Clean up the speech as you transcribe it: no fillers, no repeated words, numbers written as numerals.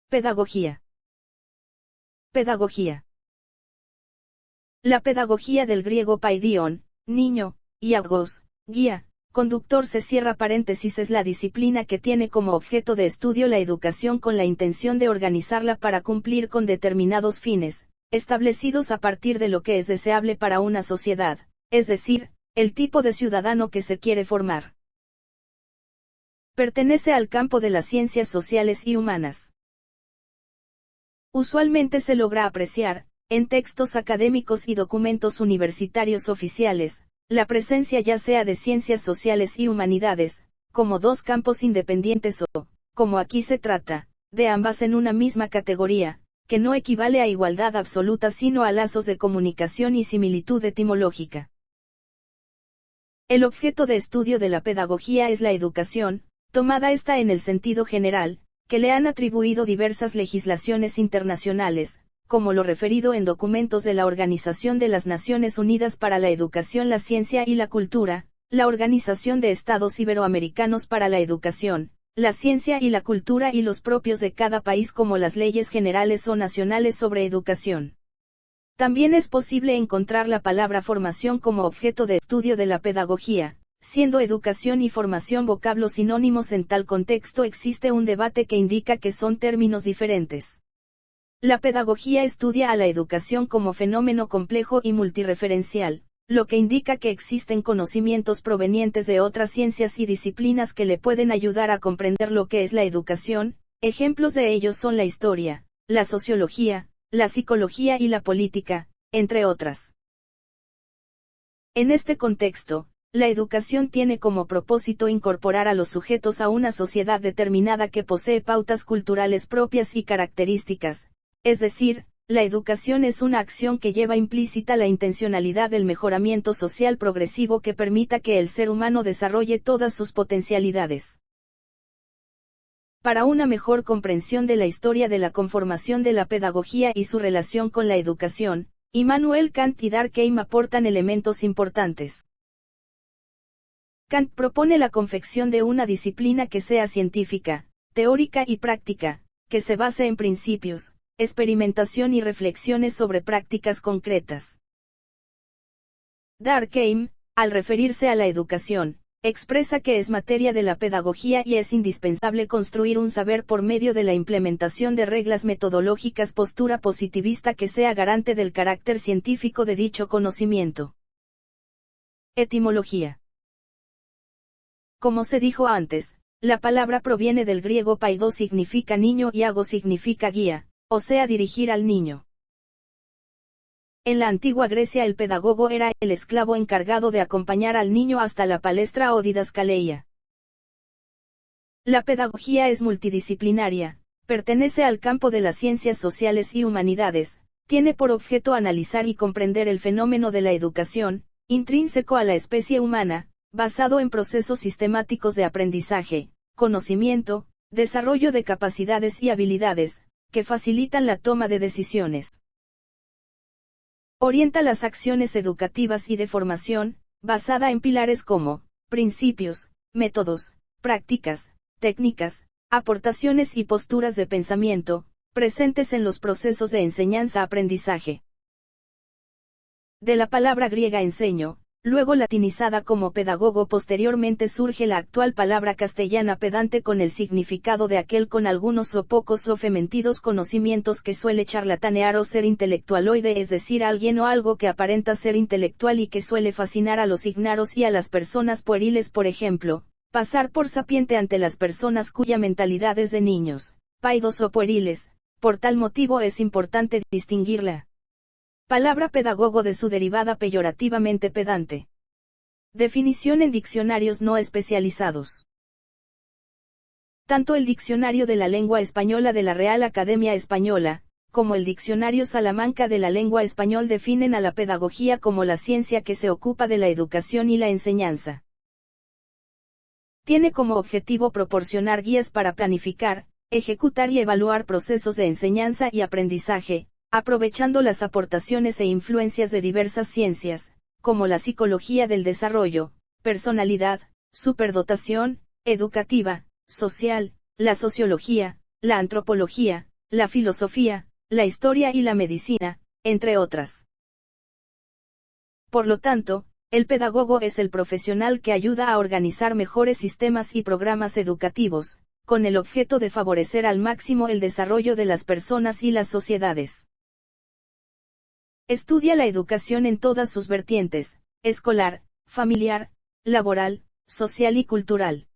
Pedagogía. Pedagogía. La pedagogía del griego paidion, niño, y agos, guía, conductor se cierra paréntesis es la disciplina que tiene como objeto de estudio la educación con la intención de organizarla para cumplir con determinados fines, establecidos a partir de lo que es deseable para una sociedad, es decir, el tipo de ciudadano que se quiere formar. Pertenece al campo de las ciencias sociales y humanas. Usualmente se logra apreciar, en textos académicos y documentos universitarios oficiales, la presencia ya sea de ciencias sociales y humanidades, como dos campos independientes o, como aquí se trata, de ambas en una misma categoría, que no equivale a igualdad absoluta sino a lazos de comunicación y similitud etimológica. El objeto de estudio de la pedagogía es la educación, tomada esta en el sentido general, que le han atribuido diversas legislaciones internacionales, como lo referido en documentos de la Organización de las Naciones Unidas para la Educación, la Ciencia y la Cultura, la Organización de Estados Iberoamericanos para la Educación, la Ciencia y la Cultura y los propios de cada país como las leyes generales o nacionales sobre educación. También es posible encontrar la palabra formación como objeto de estudio de la pedagogía, siendo educación y formación vocablos sinónimos. En tal contexto existe un debate que indica que son términos diferentes. La pedagogía estudia a la educación como fenómeno complejo y multireferencial, lo que indica que existen conocimientos provenientes de otras ciencias y disciplinas que le pueden ayudar a comprender lo que es la educación. Ejemplos de ellos son la historia, la sociología, la psicología y la política, entre otras. En este contexto, la educación tiene como propósito incorporar a los sujetos a una sociedad determinada que posee pautas culturales propias y características. Es decir, la educación es una acción que lleva implícita la intencionalidad del mejoramiento social progresivo que permita que el ser humano desarrolle todas sus potencialidades. Para una mejor comprensión de la historia de la conformación de la pedagogía y su relación con la educación, Immanuel Kant y Durkheim aportan elementos importantes. Kant propone la confección de una disciplina que sea científica, teórica y práctica, que se base en principios, experimentación y reflexiones sobre prácticas concretas. Durkheim, al referirse a la educación, expresa que es materia de la pedagogía y es indispensable construir un saber por medio de la implementación de reglas metodológicas, postura positivista que sea garante del carácter científico de dicho conocimiento. Etimología. Como se dijo antes, la palabra proviene del griego paido, significa niño, y ago significa guía, o sea dirigir al niño. En la antigua Grecia el pedagogo era el esclavo encargado de acompañar al niño hasta la palestra o didascaleia. La pedagogía es multidisciplinaria, pertenece al campo de las ciencias sociales y humanidades, tiene por objeto analizar y comprender el fenómeno de la educación, intrínseco a la especie humana, basado en procesos sistemáticos de aprendizaje, conocimiento, desarrollo de capacidades y habilidades, que facilitan la toma de decisiones. Orienta las acciones educativas y de formación, basada en pilares como, principios, métodos, prácticas, técnicas, aportaciones y posturas de pensamiento, presentes en los procesos de enseñanza-aprendizaje. De la palabra griega enseño, luego latinizada como pedagogo, posteriormente surge la actual palabra castellana pedante con el significado de aquel con algunos o pocos o fementidos conocimientos que suele charlatanear o ser intelectualoide, es decir, alguien o algo que aparenta ser intelectual y que suele fascinar a los ignaros y a las personas pueriles, por ejemplo, pasar por sapiente ante las personas cuya mentalidad es de niños, paidos o pueriles. Por tal motivo es importante distinguirla palabra pedagogo de su derivada peyorativamente pedante. Definición en diccionarios no especializados. Tanto el Diccionario de la Lengua Española de la Real Academia Española, como el Diccionario Salamanca de la Lengua Español definen a la pedagogía como la ciencia que se ocupa de la educación y la enseñanza. Tiene como objetivo proporcionar guías para planificar, ejecutar y evaluar procesos de enseñanza y aprendizaje, aprovechando las aportaciones e influencias de diversas ciencias, como la psicología del desarrollo, personalidad, superdotación, educativa, social, la sociología, la antropología, la filosofía, la historia y la medicina, entre otras. Por lo tanto, el pedagogo es el profesional que ayuda a organizar mejores sistemas y programas educativos, con el objeto de favorecer al máximo el desarrollo de las personas y las sociedades. Estudia la educación en todas sus vertientes, escolar, familiar, laboral, social y cultural.